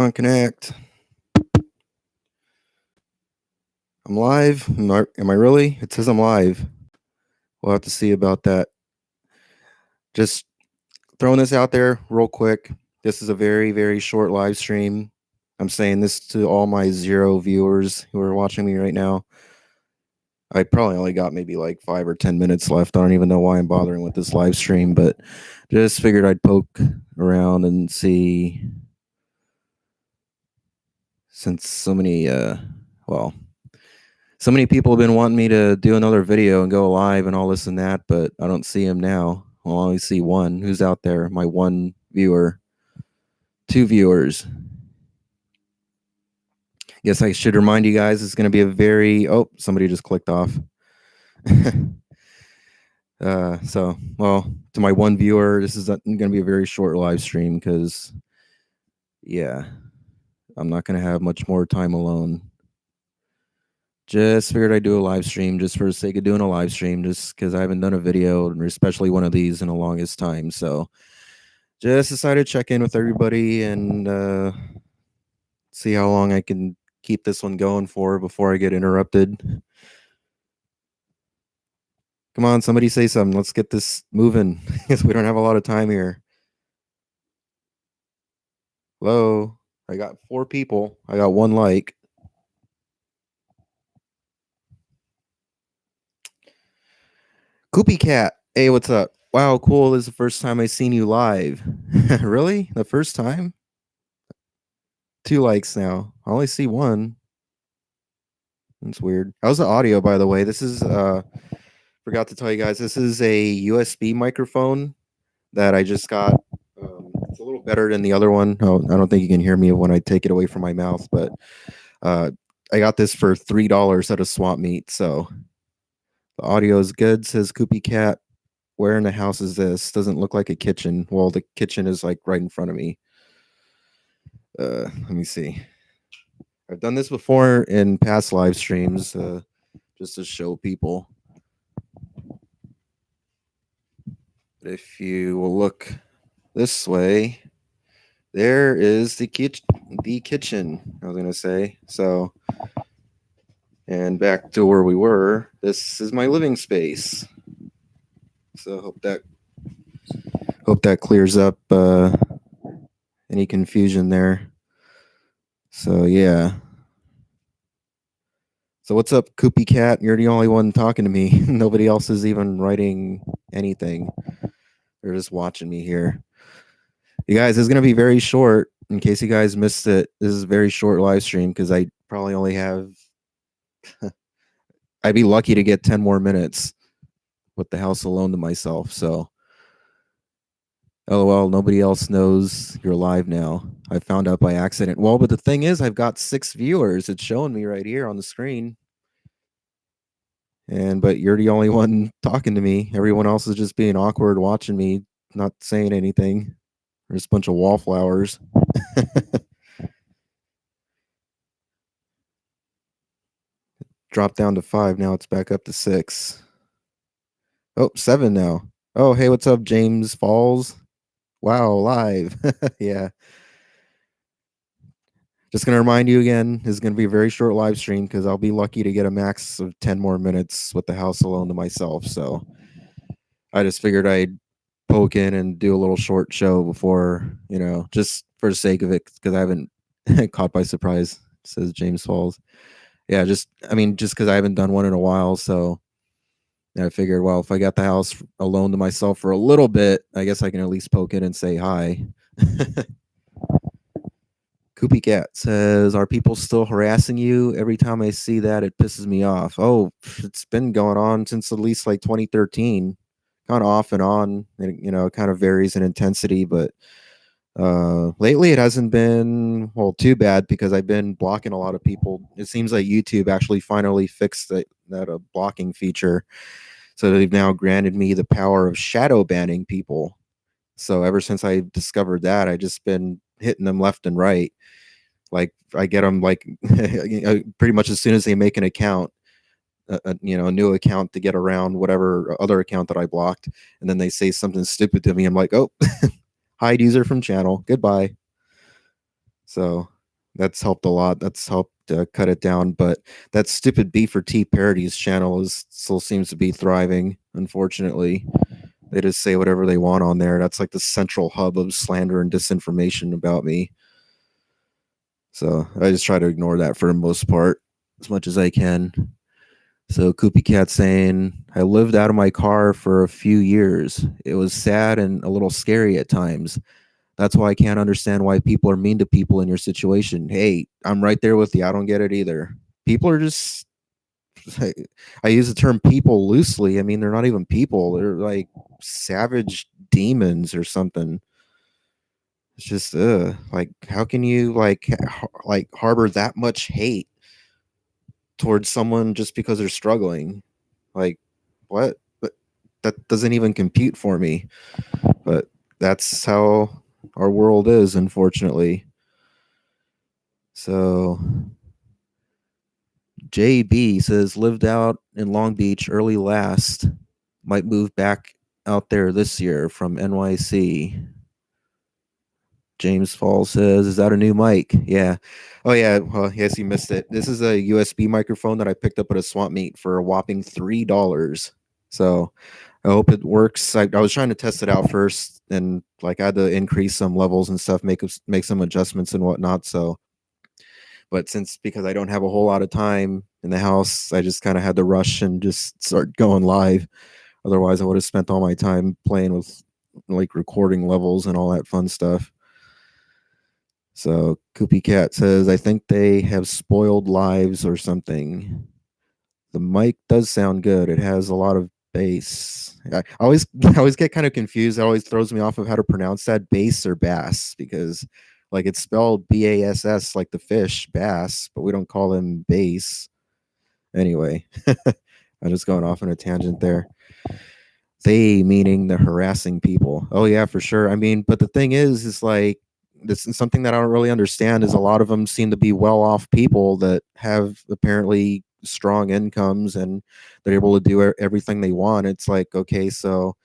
On connect. I'm live. Am I really? It says I'm live. We'll have to see about that. Just throwing this out there real quick. This is a very, very short live stream. I'm saying this to all my 0 viewers who are watching me right now. I probably only got maybe like 5 or 10 minutes left. I don't even know why I'm bothering with this live stream, but just figured I'd poke around and see, since so many so many people have been wanting me to do another video and go live and all this and that, but I don't see him now. I'll only see one. Who's out there? My one viewer. 2 viewers. Guess I should remind you guys it's going to be a very... Oh, somebody just clicked off. Well, to my one viewer, this is going to be a very short live stream because, yeah, I'm not going to have much more time alone. Just figured I'd do a live stream just for the sake of doing a live stream, just because I haven't done a video, especially one of these, in the longest time. So just decided to check in with everybody and see how long I can keep this one going for before I get interrupted. Come on, somebody say something. Let's get this moving because we don't have a lot of time here. Hello? I got 4 people. I got 1 like. Koopy Cat. Hey, what's up? Wow, cool. This is the first time I've seen you live. Really? The first time? 2 likes now. I only see 1. That's weird. How's the audio, by the way? This is forgot to tell you guys, this is a USB microphone that I just got. It's a little better than the other one. Oh, I don't think you can hear me when I take it away from my mouth, but I got this for $3 at a swap meet, so the audio is good, says Koopy Cat. Where in the house is this? Doesn't look like a kitchen. Well, the kitchen is like right in front of me. Let me see. I've done this before in past live streams, just to show people. But if you will look this way, there is the kitchen. I was gonna say. So, and back to where we were. This is my living space. So hope that clears up any confusion there. So yeah. So what's up, Koopy Cat? You're the only one talking to me. Nobody else is even writing anything. They're just watching me here. You guys, this is gonna be very short. In case you guys missed it, this is a very short live stream because I probably only have. I'd be lucky to get 10 more minutes with the house alone to myself. So, LOL, nobody else knows you're live now. I found out by accident. Well, but the thing is, I've got 6 viewers. It's showing me right here on the screen. But you're the only one talking to me. Everyone else is just being awkward, watching me, not saying anything. There's a bunch of wallflowers. Dropped down to 5. Now it's back up to 6. Oh, 7 now. Oh, hey, what's up, James Falls? Wow, live. Yeah. Just going to remind you again, this is going to be a very short live stream because I'll be lucky to get a max of 10 more minutes with the house alone to myself. So I just figured I'd poke in and do a little short show before, just for the sake of it, because I haven't caught by surprise, says James Falls. Yeah, just because I haven't done one in a while. So I figured, well, if I got the house alone to myself for a little bit, I guess I can at least poke in and say hi. Koopy Cat says, are people still harassing you? Every time I see that, it pisses me off. Oh, it's been going on since at least like 2013. Kind of off and on. It kind of varies in intensity, but lately it hasn't been, well, too bad because I've been blocking a lot of people. It seems like YouTube actually finally fixed that blocking feature. So they've now granted me the power of shadow banning people. So ever since I discovered that, I've just been hitting them left and right. Like I get them like pretty much as soon as they make an account, a new account to get around whatever other account that I blocked, and then they say something stupid to me. I'm like, oh, hide user from channel, goodbye. So that's helped a lot. That's helped cut it down. But that stupid B for T parodies channel is still seems to be thriving. Unfortunately, they just say whatever they want on there. That's like the central hub of slander and disinformation about me. So I just try to ignore that for the most part as much as I can. So Koopy Cat saying, I lived out of my car for a few years. It was sad and a little scary at times. That's why I can't understand why people are mean to people in your situation. Hey, I'm right there with you. I don't get it either. People are just, I use the term people loosely. I mean, they're not even people. They're like savage demons or something. It's just, like, how can you like harbor that much hate towards someone just because they're struggling? Like, what? But that doesn't even compute for me. But that's how our world is, unfortunately. So JB says lived out in Long Beach early last, might move back out there this year from NYC. James Fall says, "Is that a new mic?" Yeah. Oh yeah. Well, yes, you missed it. This is a USB microphone that I picked up at a swap meet for a whopping $3. So I hope it works. I was trying to test it out first, and like I had to increase some levels and stuff, make some adjustments and whatnot. So, but since because I don't have a whole lot of time in the house, I just kind of had to rush and just start going live. Otherwise, I would have spent all my time playing with like recording levels and all that fun stuff. So Koopy Cat says, I think they have spoiled lives or something. The mic does sound good. It has a lot of bass. I always I always get kind of confused. It always throws me off of how to pronounce that, bass or bass, because like it's spelled BASS like the fish, bass, but we don't call them bass. Anyway, I'm just going off on a tangent there. They meaning the harassing people. Oh yeah, for sure. I mean, but the thing is like this is something that I don't really understand is a lot of them seem to be well-off people that have apparently strong incomes and they're able to do everything they want. It's like, okay, so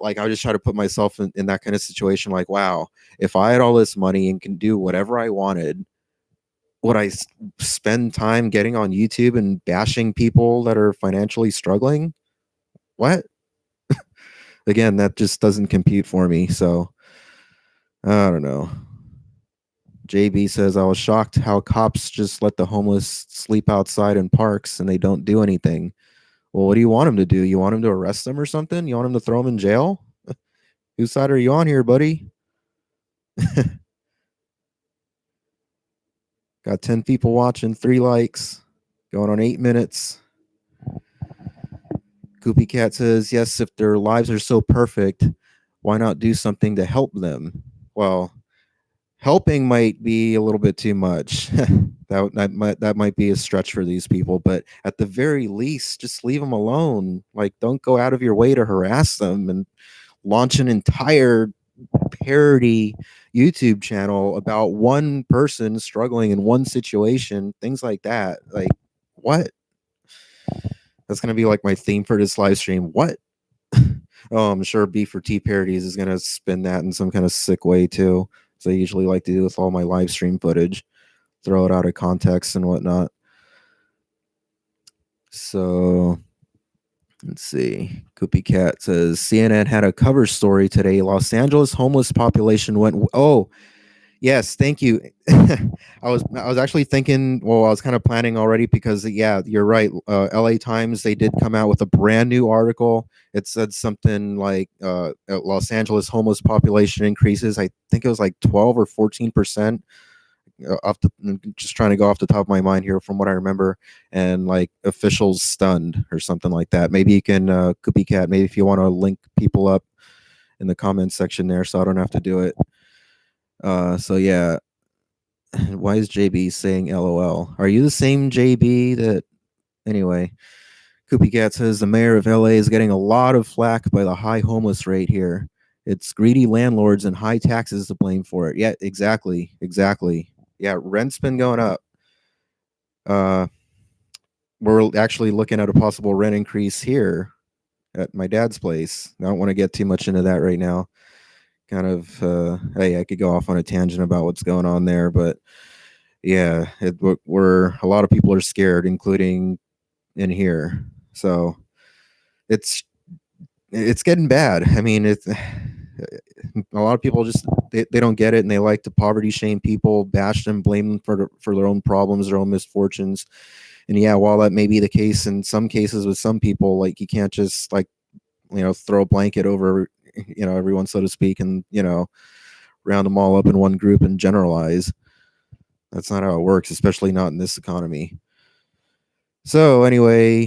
like I just try to put myself in that kind of situation like, wow, if I had all this money and can do whatever I wanted, would I spend time getting on YouTube and bashing people that are financially struggling? What? Again, that just doesn't compute for me. So I don't know. JB says I was shocked how cops just let the homeless sleep outside in parks and they don't do anything. Well, what do you want them to do? You want them to arrest them or something? You want them to throw them in jail? Whose side are you on here, buddy? Got 10 people watching, 3 likes, going on 8 minutes. Koopy Cat says, yes, if their lives are so perfect, why not do something to help them? Well, helping might be a little bit too much. that might be a stretch for these people, but at the very least, just leave them alone. Like, don't go out of your way to harass them and launch an entire parody YouTube channel about one person struggling in one situation, things like that. Like, what? That's gonna be like my theme for this live stream. What? Oh, I'm sure B for T parodies is gonna spin that in some kind of sick way too. So I usually like to do with all my live stream footage, throw it out of context and whatnot. So let's see. Koopy Cat says CNN had a cover story today. Los Angeles homeless population went. Oh, yes, thank you. I was actually thinking. Well, I was kind of planning already because yeah, you're right. L.A. Times, they did come out with a brand new article. It said something like Los Angeles homeless population increases. I think it was like 12 or 14%. Just trying to go off the top of my mind here from what I remember, and like officials stunned or something like that. Maybe you can Koopy Cat. Maybe if you want to link people up in the comments section there, so I don't have to do it. So yeah, why is JB saying LOL? Are you the same JB that anyway? Koopy Cat says the mayor of LA is getting a lot of flack by the high homeless rate here. It's greedy landlords and high taxes to blame for it. Yeah, exactly. Exactly. Yeah, rent's been going up. Uh we're actually looking at a possible rent increase here at my dad's place. I don't want to get too much into that right now kind of hey, I could go off on a tangent about what's going on there, but yeah, we're a lot of people are scared, including in here. So it's it's getting bad. I mean, it's a lot of people just they don't get it, and they like to poverty shame people, bash them, blame them for their own problems, their own misfortunes. And yeah, while that may be the case in some cases with some people, like you can't just like throw a blanket over everyone, so to speak, and round them all up in one group and generalize. That's not how it works, especially not in this economy. So anyway,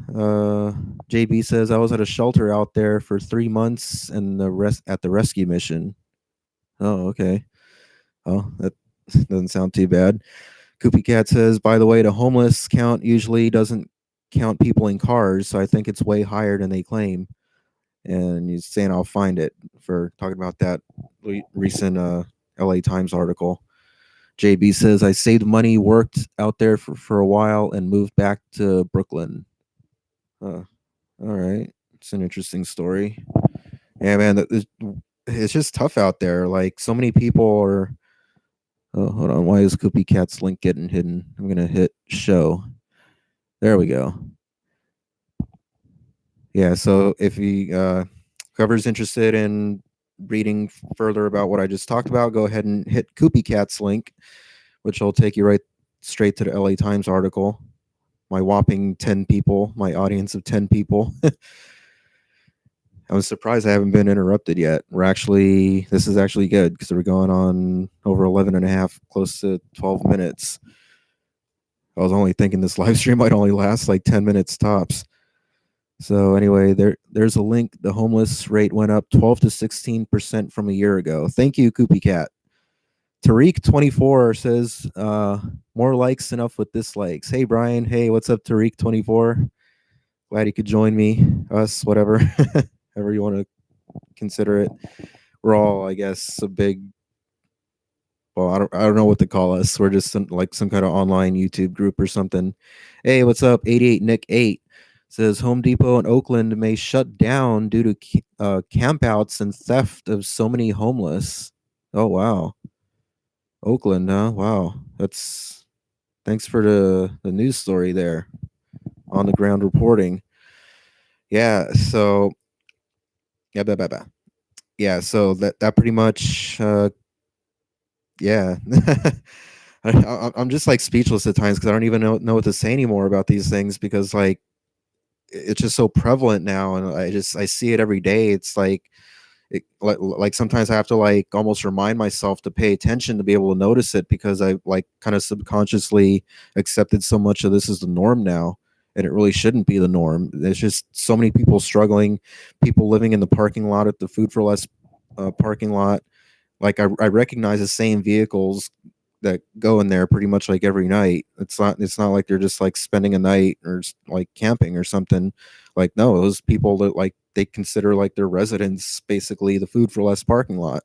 uh, JB says I was at a shelter out there for 3 months and the rest at the rescue mission. Oh, okay. Oh, that doesn't sound too bad. Koopy Cat says, by the way, the homeless count usually doesn't count people in cars, so I think it's way higher than they claim. And he's saying I'll find it for talking about that recent LA Times article. JB says I saved money, worked out there for a while, and moved back to Brooklyn. All right, it's an interesting story. Yeah, man, it's just tough out there. Like so many people are. Oh, hold on. Why is Koopy Cat's link getting hidden? I'm gonna hit show. There we go. Yeah. So if you whoever's interested in reading further about what I just talked about, go ahead and hit Koopy Cat's link, which will take you right straight to the LA Times article. My whopping 10 people, my audience of 10 people. I was surprised I haven't been interrupted yet. This is actually good because we're going on over 11 and a half, close to 12 minutes. I was only thinking this live stream might only last like 10 minutes tops. So anyway, there's a link. The homeless rate went up 12 to 16% from a year ago. Thank you, Koopy Cat. Tariq24 says, more likes enough with dislikes. Hey, Brian. Hey, what's up, Tariq24? Glad you could join me, us, whatever, however you want to consider it. We're all, I guess, a big, well, I don't know what to call us. We're just some kind of online YouTube group or something. Hey, what's up? 88 Nick 8 says Home Depot in Oakland may shut down due to campouts and theft of so many homeless. Oh wow, Oakland, huh? Wow, that's thanks for the news story there, on the ground reporting. Yeah, so yeah, so that pretty much yeah. I'm just like speechless at times because I don't even know what to say anymore about these things, because like it's just so prevalent now, and I see it every day. It's like sometimes I have to like almost remind myself to pay attention to be able to notice it, because I like kind of subconsciously accepted so much of this as the norm now, and it really shouldn't be the norm. There's just so many people struggling, people living in the parking lot at the Food for Less parking lot. Like I recognize the same vehicles that go in there pretty much like every night. It's not like they're just like spending a night or like camping or something. Like no, those people that like they consider like their residence basically the Food for Less parking lot.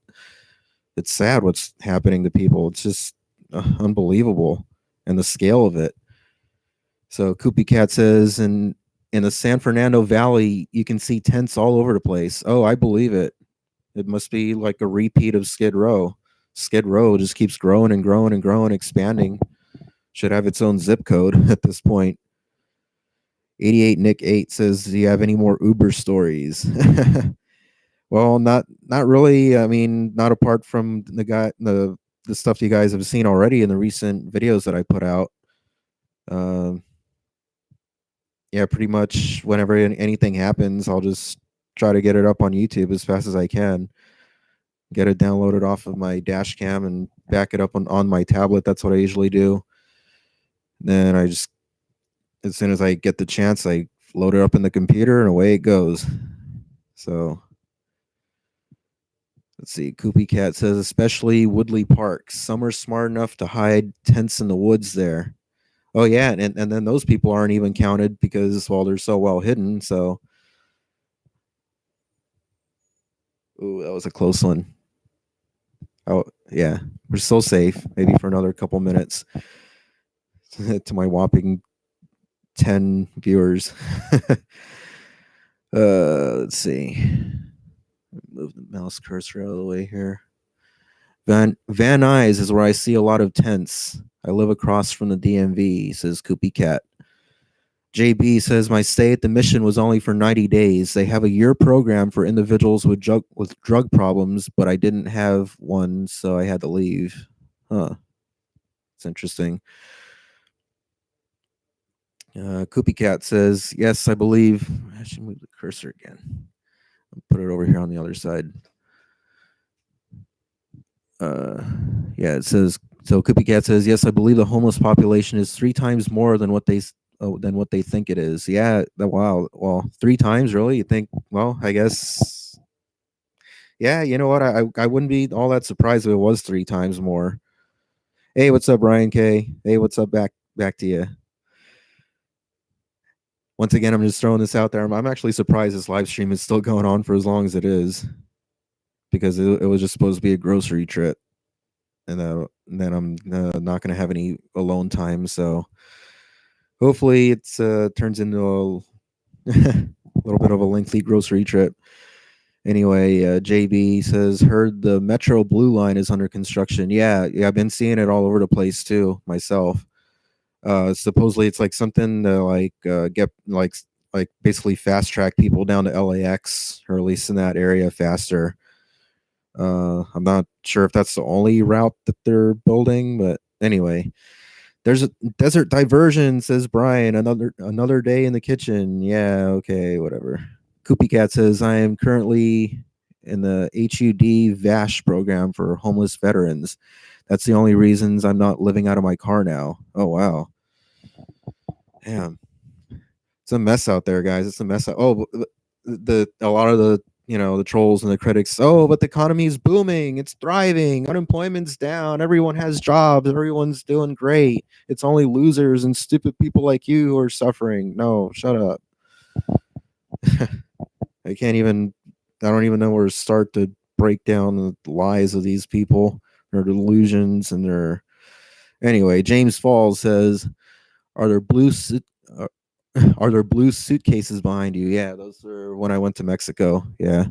It's sad what's happening to people. It's just unbelievable, and the scale of it. So Koopy Cat says in the San Fernando Valley you can see tents all over the place. Oh, I believe it. It must be like a repeat of Skid Row. Skid Row just keeps growing and growing and growing, expanding. Should have its own zip code at this point. 88 Nick 8 says, "Do you have any more Uber stories?" Well, not really. I mean, not apart from the stuff you guys have seen already in the recent videos that I put out. Um, yeah, pretty much whenever anything happens, I'll just try to get it up on YouTube as fast as I can. Get it downloaded off of my dash cam and back it up on my tablet. That's what I usually do. Then I just, as soon as I get the chance, I load it up in the computer and away it goes. So let's see. Koopy Cat says, especially Woodley Park. Some are smart enough to hide tents in the woods there. Oh yeah, and then those people aren't even counted because, well, they're so well hidden. So, ooh, that was a close one. Oh yeah, we're still safe. Maybe for another couple minutes. To my whopping 10 viewers. Let's see. move the mouse cursor out of the way here. Van Nuys is where I see a lot of tents. I live across from the DMV, says Koopy Cat. JB says my stay at the mission was only for 90 days. They have a year program for individuals with drug problems, but I didn't have one, so I had to leave. Huh. It's interesting. Koopy Cat says, yes, I believe. I should move the cursor again. I'll put it over here on the other side. Yeah, it says, so Koopy Cat says, yes, I believe the homeless population is 3 times more than what they think it is. Yeah, wow. Well, 3 times, really? You think? Well, I guess. Yeah, you know what? I wouldn't be all that surprised if it was 3 times more. Hey, what's up, Ryan K? Hey, what's up? Back to you. Once again, I'm just throwing this out there. I'm actually surprised this live stream is still going on for as long as it is, because it was just supposed to be a grocery trip, and then I'm not going to have any alone time. So hopefully it turns into a little bit of a lengthy grocery trip. Anyway, JB says, heard the Metro Blue Line is under construction. Yeah, I've been seeing it all over the place too myself. Supposedly it's like something to get like basically fast track people down to LAX, or at least in that area, faster. I'm not sure if that's the only route that they're building, but anyway, there's a desert diversion, says Brian. Another day in the kitchen. Yeah, okay, whatever. Koopy Cat says, I am currently in the HUD VASH program for homeless veterans. That's the only reasons I'm not living out of my car now. Oh, wow. Damn. It's a mess out there, guys. It's a mess. Oh, a lot of the trolls and the critics. Oh, but the economy is booming. It's thriving. Unemployment's down. Everyone has jobs. Everyone's doing great. It's only losers and stupid people like you who are suffering. No, shut up. I don't even know where to start to break down the lies of these people, their delusions, and their. Anyway, James Falls says, "Are there are there blue suitcases behind you?" Yeah, those are when I went to Mexico. Yeah.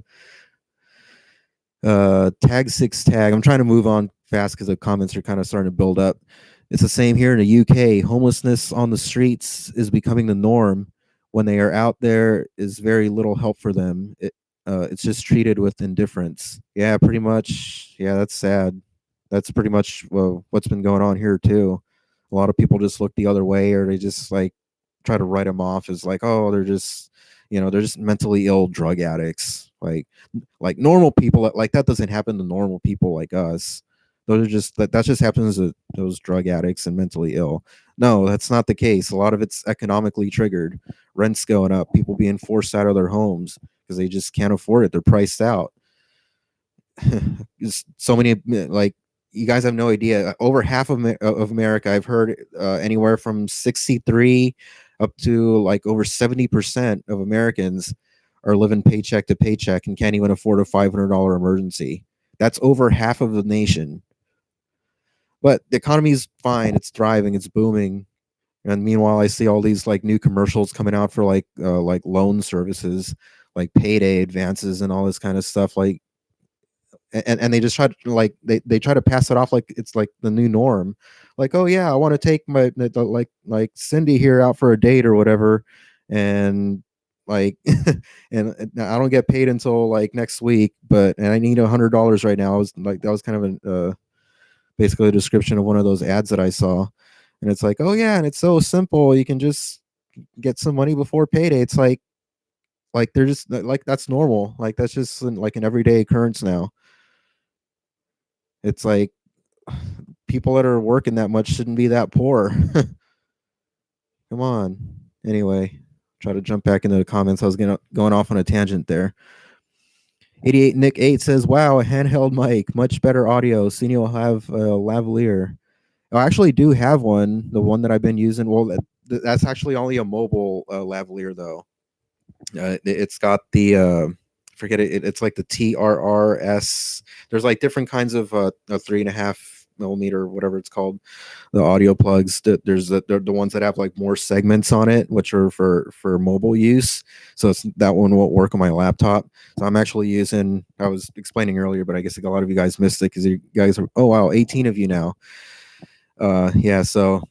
Tag 6 tag. I'm trying to move on fast because the comments are kind of starting to build up. It's the same here in the UK. Homelessness on the streets is becoming the norm. When they are out there, is very little help for them. It's just treated with indifference. Yeah, pretty much. Yeah, that's sad. That's pretty much what's been going on here too. A lot of people just look the other way, or they just like try to write them off as like, oh, they're just mentally ill drug addicts. Like normal people, like that doesn't happen to normal people like us. Those are just that just happens to those drug addicts and mentally ill. No, that's not the case. A lot of it's economically triggered. Rents going up, people being forced out of their homes because they just can't afford it. They're priced out. So many, like, you guys have no idea. Over half of America, I've heard anywhere from 63 up to like over 70% of Americans are living paycheck to paycheck and can't even afford a $500 emergency. That's over half of the nation. But the economy's fine. It's thriving. It's booming. And meanwhile, I see all these like new commercials coming out for like loan services, like payday advances and all this kind of stuff. Like, and they just try to like they try to pass it off like it's like the new norm. Like, oh yeah, I want to take my like Cindy here out for a date or whatever, and like and I don't get paid until like next week, and I need $100 right now. I was like, that was kind of basically a description of one of those ads that I saw. And it's like, oh yeah, and it's so simple. You can just get some money before payday. It's like they're just like that's normal. Like that's just like an everyday occurrence now. It's like people that are working that much shouldn't be that poor. Come on. Anyway, try to jump back into the comments. I was going off on a tangent there. 88 Nick 8 says, wow, a handheld mic, much better audio. Senior will have a lavalier. I actually do have one, the one that I've been using. Well, that's actually only a mobile lavalier, though. It's got the forget it. It's like the TRRS. There's like different kinds of 3.5 millimeter, whatever it's called, the audio plugs. There's the ones that have like more segments on it, which are for mobile use. So that one won't work on my laptop. So I'm actually using. I was explaining earlier, but I guess a lot of you guys missed it because you guys are. Oh wow, 18 of you now. Yeah. So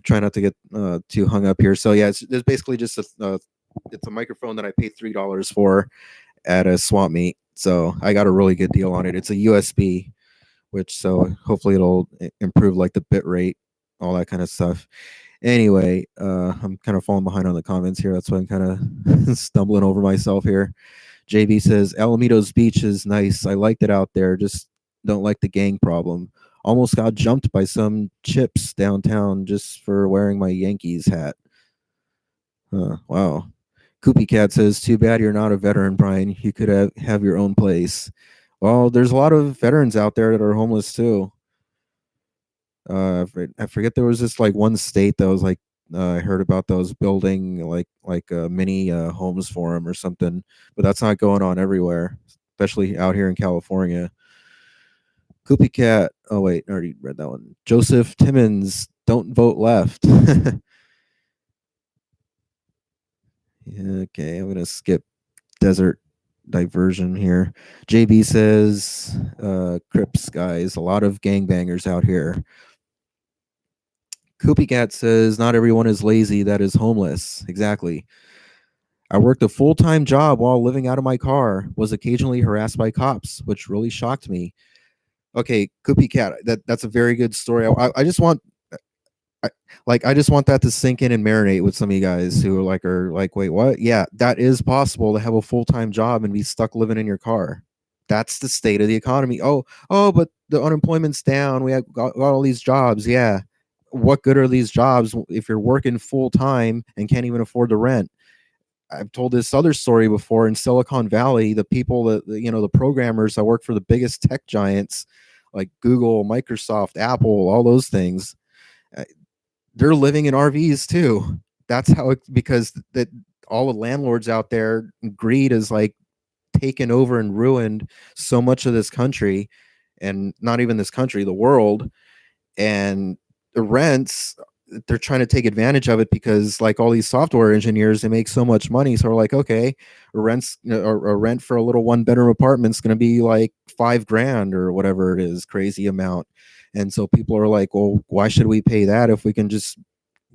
try not to get too hung up here. So yeah, it's basically just it's a microphone that I paid $3 for at a swap meet. So I got a really good deal on it. It's a USB, which so hopefully it'll improve like the bit rate, all that kind of stuff. Anyway, I'm kind of falling behind on the comments here. That's why I'm kind of stumbling over myself here. JB says Alamitos Beach is nice. I liked it out there. Just don't like the gang problem. Almost got jumped by some chips downtown just for wearing my Yankees hat. Wow. Koopy Cat says, "Too bad you're not a veteran, Brian. You could have your own place." Well, there's a lot of veterans out there that are homeless too. I forget there was this like one state that was like I heard about those building like mini homes for them or something, but that's not going on everywhere, especially out here in California. Koopy Cat. Oh wait, I already read that one. Joseph Timmons, don't vote left. Okay, I'm gonna skip desert diversion here. JB says, Crips guys, a lot of gangbangers out here. Koopy Cat says, not everyone is lazy that is homeless. Exactly. I worked a full-time job while living out of my car, was occasionally harassed by cops, which really shocked me. Okay, Koopy Cat, that's a very good story. I just want I, I just want that to sink in and marinate with some of you guys who are like, wait, what? Yeah, that is possible to have a full-time job and be stuck living in your car. That's the state of the economy. But the unemployment's down. We have got all these jobs. Yeah. What good are these jobs if you're working full time and can't even afford the rent? I've told this other story before in Silicon Valley. The people that the programmers that work for the biggest tech giants like Google, Microsoft, Apple, all those things, uh, they're living in RVs too. That's how because that all the landlords out there, greed is like taken over and ruined so much of this country, and not even this country, the world. And the rents, they're trying to take advantage of it because like all these software engineers, they make so much money. So we're like, okay, a rent for a little one bedroom apartment is going to be like $5,000 or whatever it is, crazy amount. And so people are like, well, why should we pay that if we can just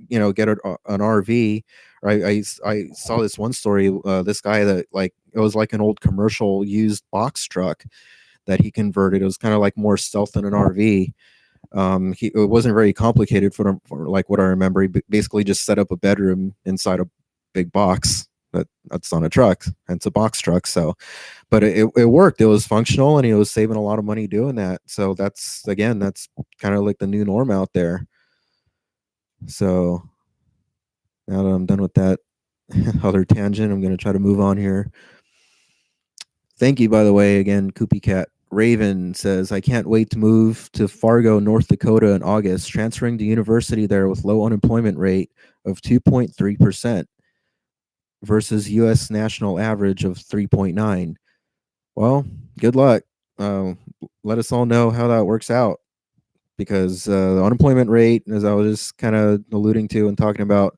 get an RV? Or I saw this one story. This guy that like it was like an old commercial used box truck that he converted. It was kind of like more stealth than an RV. It wasn't very complicated for like what I remember. He basically just set up a bedroom inside a big box that's on a truck, and it's a box truck. So, but it worked. It was functional, and he was saving a lot of money doing that. So that's kind of like the new norm out there. So now that I'm done with that other tangent, I'm going to try to move on here. Thank you, by the way, again, Koopy Cat. Raven says, I can't wait to move to Fargo, North Dakota in August, transferring to university there with low unemployment rate of 2.3% versus U.S. national average of 3.9. Well, good luck. Let us all know how that works out, because the unemployment rate, as I was just kind of alluding to and talking about,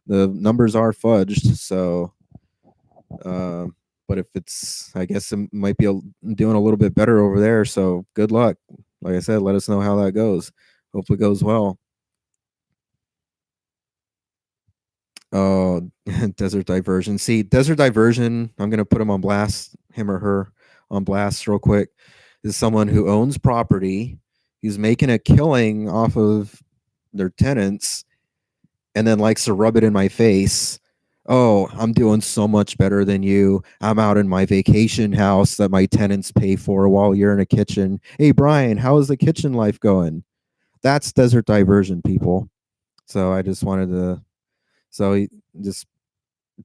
the numbers are fudged. So, but if it's, I guess it might be doing a little bit better over there. So good luck. Like I said, let us know how that goes. Hopefully it goes well. Oh, Desert Diversion. See, Desert Diversion, I'm going to put him on blast, him or her on blast real quick, is someone who owns property. He's making a killing off of their tenants and then likes to rub it in my face. Oh, I'm doing so much better than you. I'm out in my vacation house that my tenants pay for while you're in a kitchen. Hey, Brian, how is the kitchen life going? That's Desert Diversion, people. So I just wanted to. So he, this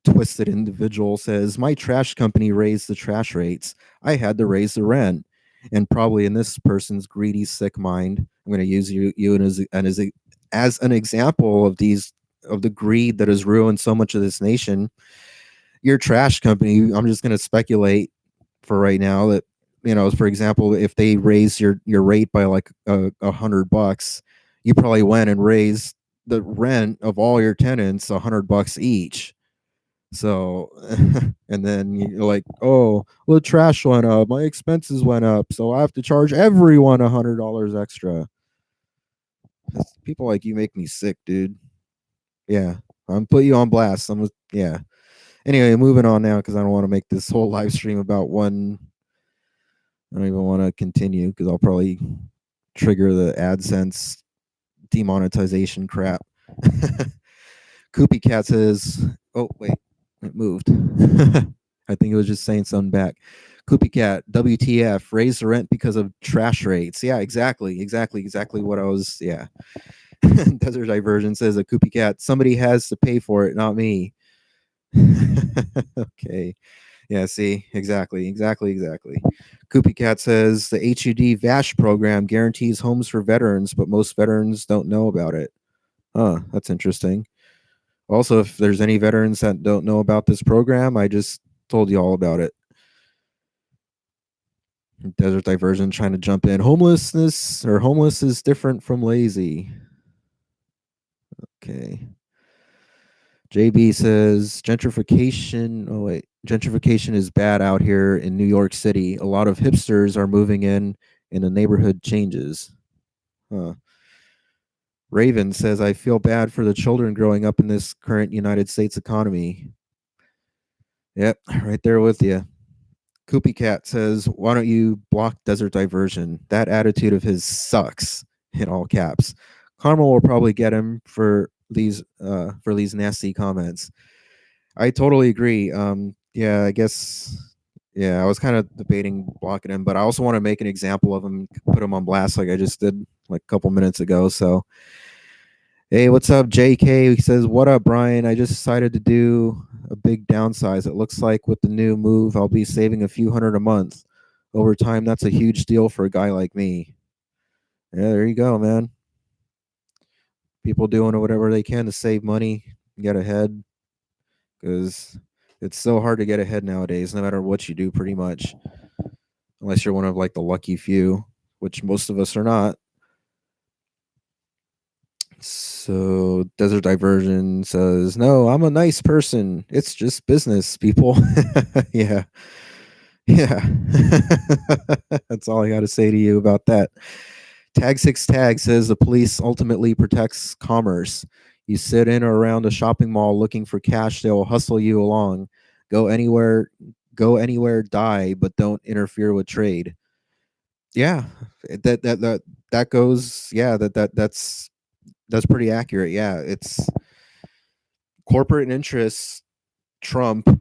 twisted individual says, my trash company raised the trash rates. I had to raise the rent. And probably in this person's greedy, sick mind, I'm going to use you as an example of the greed that has ruined so much of this nation. Your trash company, I'm just going to speculate for right now that for example, if they raise your rate by like $100, you probably went and raised the rent of all your tenants $100 each. So, and then you're like, oh, well, the trash went up, my expenses went up, so I have to charge everyone $100 extra. People like you make me sick, dude. Yeah, I'm put you on blast. Yeah. Anyway, moving on now because I don't want to make this whole live stream about one. I don't even want to continue because I'll probably trigger the AdSense demonetization crap. Koopy Cat says, "Oh wait, it moved. I think it was just saying something back." Koopy Cat, WTF? Raise the rent because of trash rates. Yeah, exactly what I was. Yeah. Desert Diversion says a Koopy Cat. Somebody has to pay for it, not me. Okay. Yeah, see, exactly. Koopy Cat says the HUD VASH program guarantees homes for veterans, but most veterans don't know about it. Huh, that's interesting. Also, if there's any veterans that don't know about this program, I just told you all about it. Desert Diversion trying to jump in. Homeless is different from lazy. Okay. JB says gentrification. Oh, wait. Gentrification is bad out here in New York City. A lot of hipsters are moving in, and the neighborhood changes. Huh. Raven says, I feel bad for the children growing up in this current United States economy. Yep, right there with you. Koopy Cat says, why don't you block Desert Diversion? That attitude of his sucks, in all caps. Carmel will probably get him for these nasty comments. I totally agree. Yeah, I guess. Yeah, I was kind of debating blocking him, but I also want to make an example of him, put him on blast like I just did like a couple minutes ago. So, hey, what's up, JK? He says, "What up, Brian? I just decided to do a big downsize. It looks like with the new move, I'll be saving a few hundred a month. Over time, that's a huge deal for a guy like me." Yeah, there you go, man. People doing whatever they can to save money, get ahead, because it's so hard to get ahead nowadays, no matter what you do, pretty much, unless you're one of like the lucky few, which most of us are not. So Desert Diversion says, "No, I'm a nice person. It's just business, people." Yeah, yeah. That's all I got to say to you about that. Tag6Tag says the police ultimately protects commerce. You sit in or around a shopping mall looking for cash, they will hustle you along. Go anywhere, die, but don't interfere with trade. Yeah, that goes. Yeah, that's pretty accurate. Yeah, it's corporate interests trump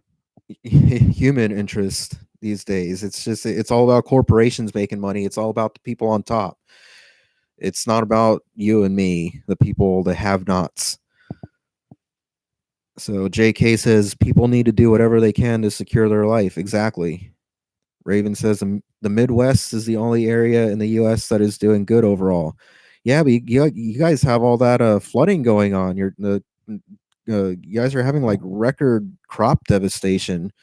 human interest these days. It's all about corporations making money. It's all about the people on top. It's not about you and me, the people, the have-nots. So JK says people need to do whatever they can to secure their life. Exactly. Raven says the Midwest is the only area in the U.S. that is doing good overall. Yeah, but you guys have all that flooding going on. You guys are having like record crop devastation,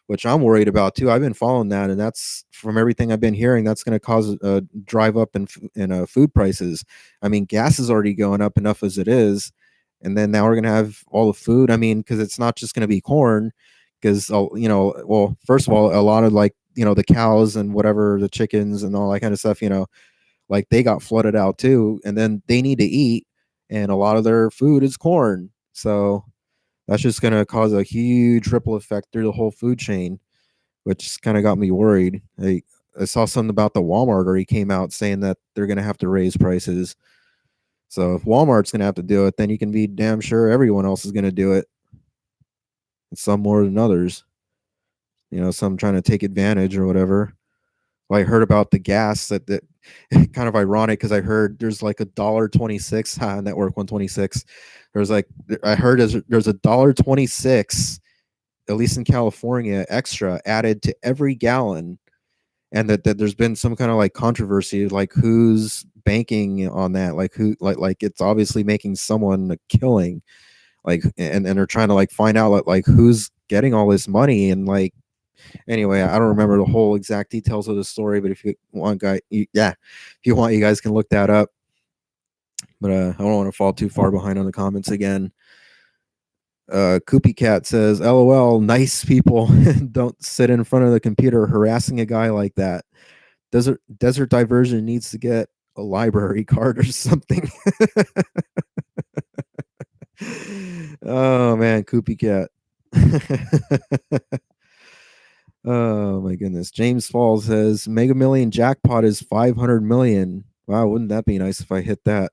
which I'm worried about too. I've been following that, and that's from everything I've been hearing. That's going to cause a drive up in food prices. I mean, gas is already going up enough as it is, and then now we're going to have all the food. I mean, because it's not just going to be corn, because well, first of all, a lot of like the cows and whatever, the chickens and all that kind of stuff, like they got flooded out too, and then they need to eat, and a lot of their food is corn. So that's just going to cause a huge ripple effect through the whole food chain, which kind of got me worried. I saw something about the Walmart, or he came out saying that they're going to have to raise prices. So if Walmart's going to have to do it, then you can be damn sure everyone else is going to do it. And some more than others. Some trying to take advantage or whatever. Well, I heard about the gas that kind of ironic because I heard there's like $1.26 Network 126. There's like I heard there's $1.26, at least in California, extra added to every gallon, and that there's been some kind of like controversy, like who's banking on that, like who like it's obviously making someone a killing, like and they're trying to like find out like who's getting all this money, and like Anyway, I don't remember the whole exact details of the story, but if you want, if you want, you guys can look that up. But I don't want to fall too far behind on the comments again. Koopy Cat says, "LOL, nice people don't sit in front of the computer harassing a guy like that. Desert Diversion needs to get a library card or something." Oh man, Koopy Cat. Oh my goodness. James Fall says Mega Million jackpot is 500 million. Wow, wouldn't that be nice if I hit that?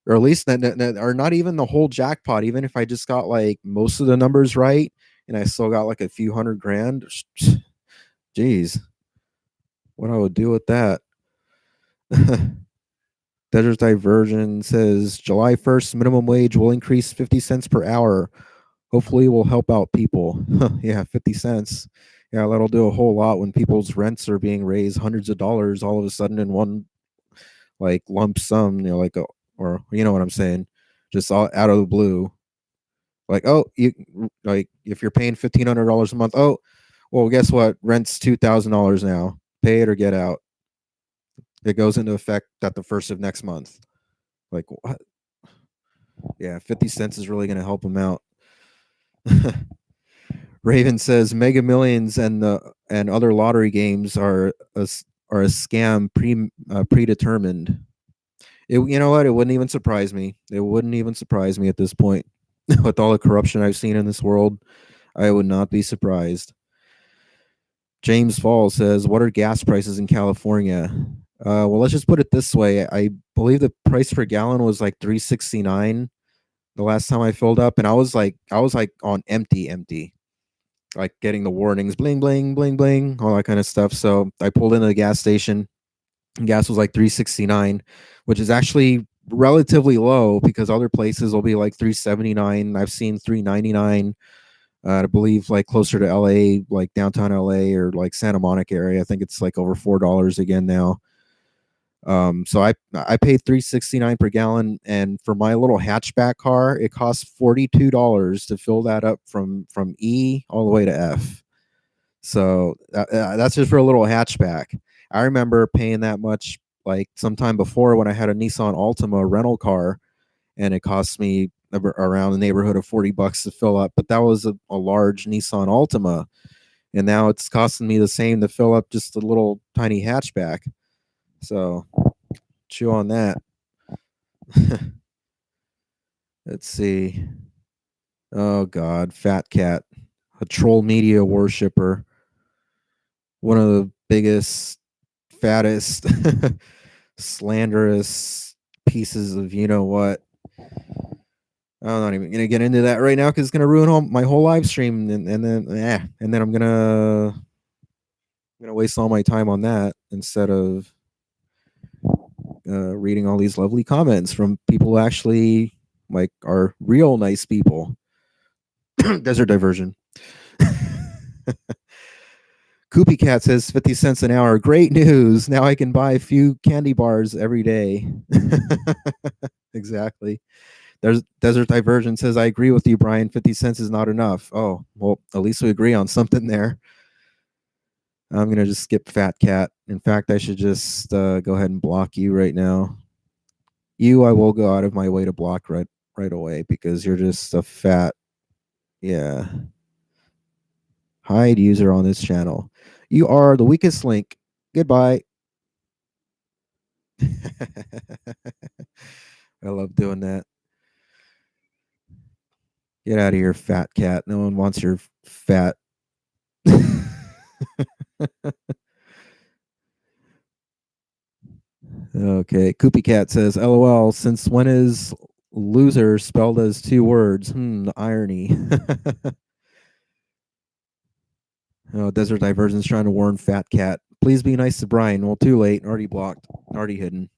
Or at least or not even the whole jackpot, even if I just got like most of the numbers right and I still got like a few hundred grand. Jeez, what I would do with that. Desert Diversion says July 1st minimum wage will increase 50 cents per hour. Hopefully will help out people. Yeah, 50 cents. Yeah, that'll do a whole lot when people's rents are being raised hundreds of dollars all of a sudden in one like lump sum, like or you know what I'm saying, just all out of the blue. Like, oh, you like if you're paying $1,500 a month, oh, well, guess what? Rent's $2,000 now. Pay it or get out. It goes into effect at the first of next month. Like, what? Yeah, 50 cents is really going to help them out. Raven says Mega Millions and other lottery games are a scam predetermined. You know what? It wouldn't even surprise me. It wouldn't even surprise me at this point. With all the corruption I've seen in this world, I would not be surprised. James Fall says, "What are gas prices in California?" Well, let's just put it this way. I believe the price per gallon was like $3.69 the last time I filled up, and I was like on empty, like getting the warnings, bling bling bling bling, all that kind of stuff. So I pulled into the gas station, and gas was like $3.69, which is actually relatively low because other places will be like $3.79. I've seen $3.99. I believe like closer to LA, like downtown LA or like Santa Monica area. I think it's like over $4 again now. So I paid $3.69 per gallon, and for my little hatchback car, it costs $42 to fill that up from E all the way to F. So that's just for a little hatchback. I remember paying that much like sometime before when I had a Nissan Altima rental car, and it cost me around the neighborhood of $40 to fill up. But that was a large Nissan Altima, and now it's costing me the same to fill up just a little tiny hatchback. So chew on that. Let's see. Oh God, Fat Cat, a troll media worshiper, one of the biggest, fattest, slanderous pieces of you know what. I'm not even gonna get into that right now because it's gonna ruin my whole live stream, and then I'm gonna waste all my time on that instead of reading all these lovely comments from people who actually like are real nice people. Desert Diversion. Koopy Cat says 50 cents an hour. Great news. Now I can buy a few candy bars every day. Exactly. There's Desert Diversion says, I agree with you, Brian. 50 cents is not enough. Oh, well, at least we agree on something there. I'm going to just skip Fat Cat. In fact, I should just go ahead and block you right now. I will go out of my way to block right away because you're just a fat, yeah. Hide user on this channel. You are the weakest link. Goodbye. I love doing that. Get out of here, fat cat. No one wants your fat. Okay. Koopy Cat says, LOL, since when is loser spelled as two words? The irony. Oh, Desert Diversion's trying to warn Fat Cat. Please be nice to Brian. Well, too late. Already blocked. Already hidden.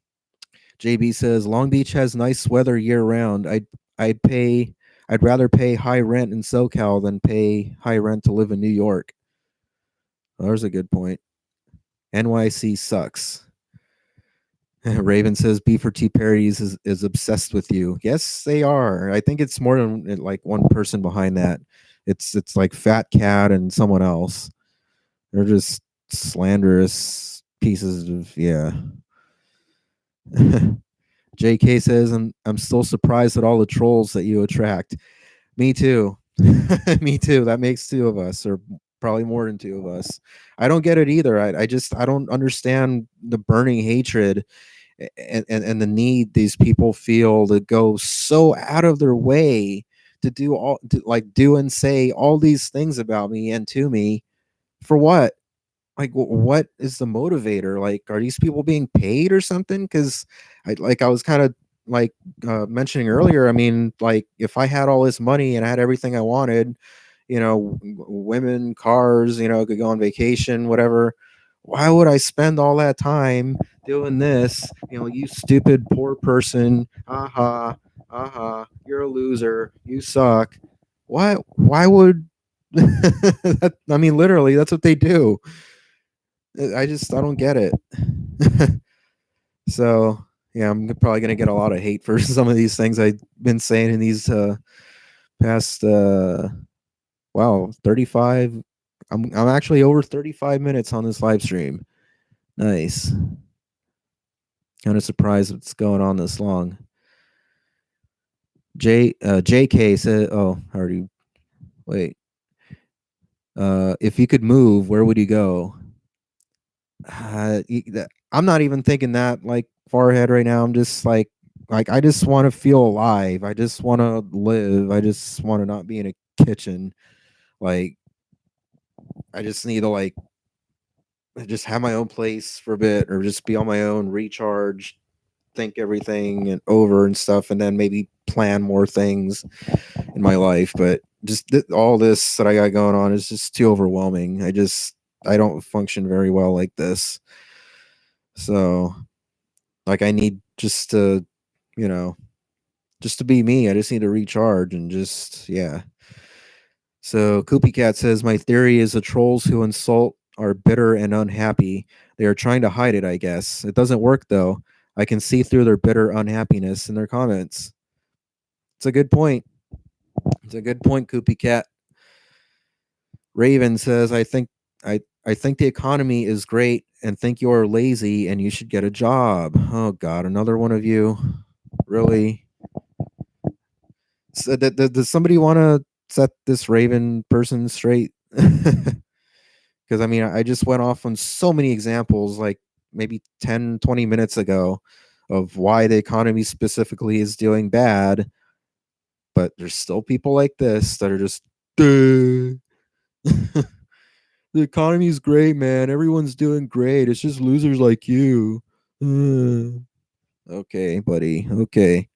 JB says Long Beach has nice weather year round. I'd rather pay high rent in SoCal than pay high rent to live in New York. Well, there's a good point. NYC sucks. Raven says B4T parodies is obsessed with you. Yes, they are. I think it's more than like one person behind that. It's like Fat Cat and someone else. They're just slanderous pieces of yeah. JK says I'm still surprised at all the trolls that you attract. Me too. Me too. That makes two of us, or probably more than two of us. I don't get it either. I don't understand the burning hatred and the need these people feel to go so out of their way to do all to like do and say all these things about me and to me for what? Like what is the motivator? Like are these people being paid or something? Because I was kind of like mentioning earlier, I mean, like if I had all this money and I had everything I wanted, women, cars, I could go on vacation, whatever, why would I spend all that time doing this? You stupid poor person, aha, you're a loser, you suck. Why would I mean, literally that's what they do. I don't get it. So yeah, I'm probably gonna get a lot of hate for some of these things I've been saying in these past 35. I'm actually over 35 minutes on this live stream. Nice. Kind of surprised it's going on this long. JK said, oh, I already wait. If you could move, where would you go? I'm not even thinking that like far ahead right now. I'm just like I just want to feel alive. I just want to live. I just want to not be in a kitchen. Like I just need to like just have my own place for a bit, or just be on my own, recharge, think everything and over and stuff, and then maybe plan more things in my life. But just all this that I got going on is just too overwhelming. I don't function very well like this. So like I need just to, you know, just to be me. I just need to recharge and just yeah. So Koopy Cat says my theory is the trolls who insult are bitter and unhappy. They are trying to hide it, I guess. It doesn't work though. I can see through their bitter unhappiness in their comments. It's a good point. It's a good point, Koopy Cat. Raven says I think the economy is great and think you're lazy and you should get a job. Oh god, another one of you. Really? So, does somebody want to set this Raven person straight? Because I mean, I just went off on so many examples, like maybe 10, 20 minutes ago, of why the economy specifically is doing bad. But there's still people like this that are just, duh. The economy's great, man. Everyone's doing great. It's just losers like you. Okay, buddy. Okay.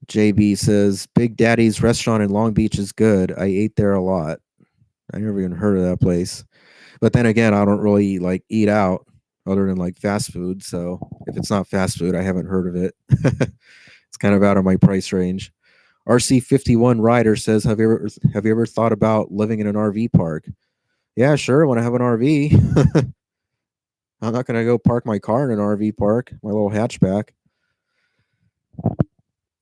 JB says Big Daddy's restaurant in Long Beach is good. I ate there a lot. I never even heard of that place. But then again, I don't really like eat out other than like fast food. So if it's not fast food, I haven't heard of it. It's kind of out of my price range. RC51 Rider says, have you ever thought about living in an RV park? Yeah, sure. When I have an RV, I'm not gonna go park my car in an RV park, my little hatchback.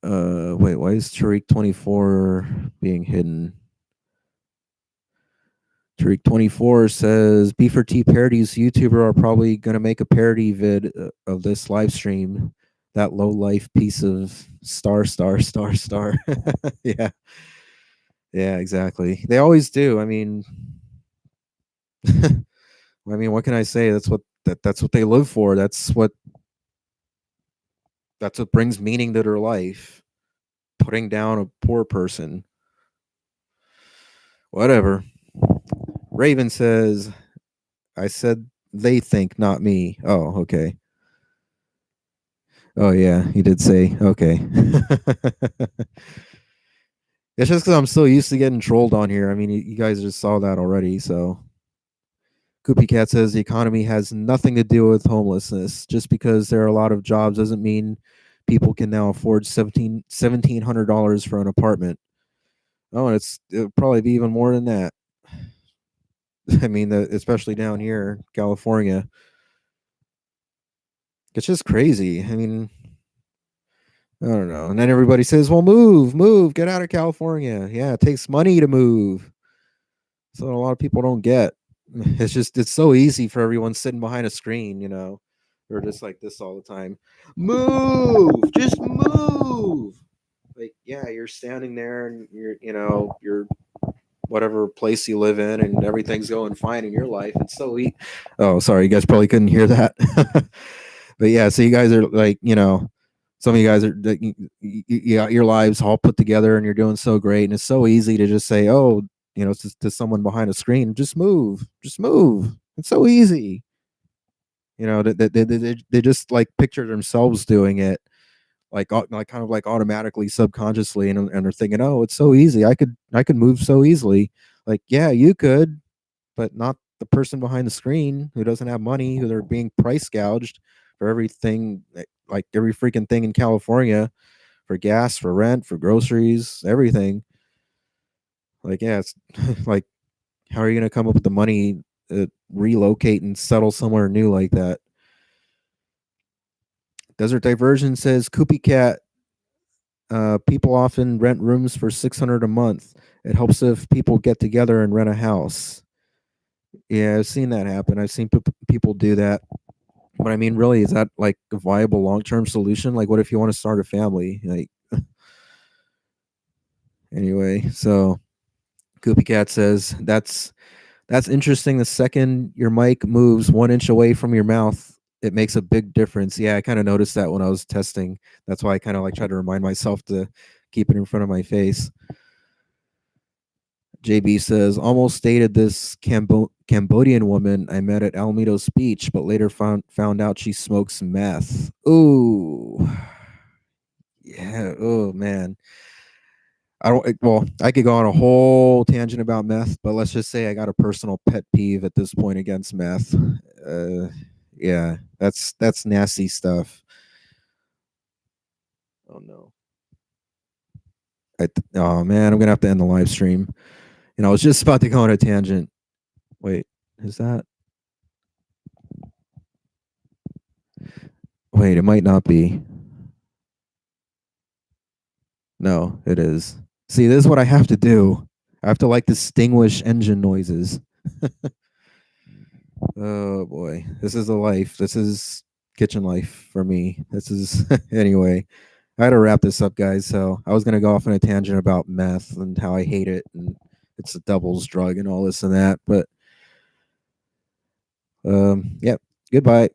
Wait, why is Tariq24 being hidden? Tariq24 says Beaver T parodies YouTuber are probably gonna make a parody vid of this live stream. That low life piece of star. Yeah, yeah, exactly. They always do. I mean, what can I say? That's what they live for. That's what brings meaning to their life. Putting down a poor person. Whatever. Raven says, I said they think, not me. Oh, okay. Oh, yeah, he did say, okay. It's just because I'm so used to getting trolled on here. I mean, you guys just saw that already. So, Koopy Cat says the economy has nothing to do with homelessness. Just because there are a lot of jobs doesn't mean people can now afford $1,700 for an apartment. Oh, and it'll probably be even more than that. I mean, especially down here, California. It's just crazy. I mean, I don't know. And then everybody says, "Well, move, get out of California." Yeah, it takes money to move. So a lot of people don't get. It's so easy for everyone sitting behind a screen, or just like this all the time. Move, just move. Like, yeah, you're standing there and you're whatever place you live in, and everything's going fine in your life. It's so Oh, sorry, you guys probably couldn't hear that. But yeah, so you guys are like, some of you guys are like, you got your lives all put together and you're doing so great, and it's so easy to just say, oh, to someone behind a screen, just move, just move. It's so easy. They just like picture themselves doing it, like kind of like automatically, subconsciously, and they're thinking, oh, it's so easy. I could move so easily. Like, yeah, you could, but not the person behind the screen who doesn't have money, who they're being price gouged for everything, like every freaking thing in California, for gas, for rent, for groceries, everything. Like, yeah, it's like, how are you going to come up with the money to relocate and settle somewhere new like that? Desert Diversion says, Koopy Cat, people often rent rooms for 600 a month. It helps if people get together and rent a house. Yeah, I've seen that happen. I've seen people do that. But I mean, really, is that like a viable long term solution? Like, what if you want to start a family? Like, anyway, so Koopy Cat says that's interesting. The second your mic moves 1 inch away from your mouth, it makes a big difference. Yeah, I kind of noticed that when I was testing. That's why I kind of like try to remind myself to keep it in front of my face. JB says, almost dated this Cambodian woman I met at Alamitos Beach, but later found out she smokes meth. Ooh, yeah. Oh man. Well, I could go on a whole tangent about meth, but let's just say I got a personal pet peeve at this point against meth. Uh, yeah, that's nasty stuff. Oh no. Oh man, I'm gonna have to end the live stream. I was just about to go on a tangent. Wait, is that? Wait, it might not be. No, it is. See, this is what I have to do. I have to like distinguish engine noises. Oh boy, this is the life. This is kitchen life for me. This is anyway. I had to wrap this up, guys. So I was gonna go off on a tangent about meth and how I hate it and it's a devil's drug and all this and that. But yeah, goodbye.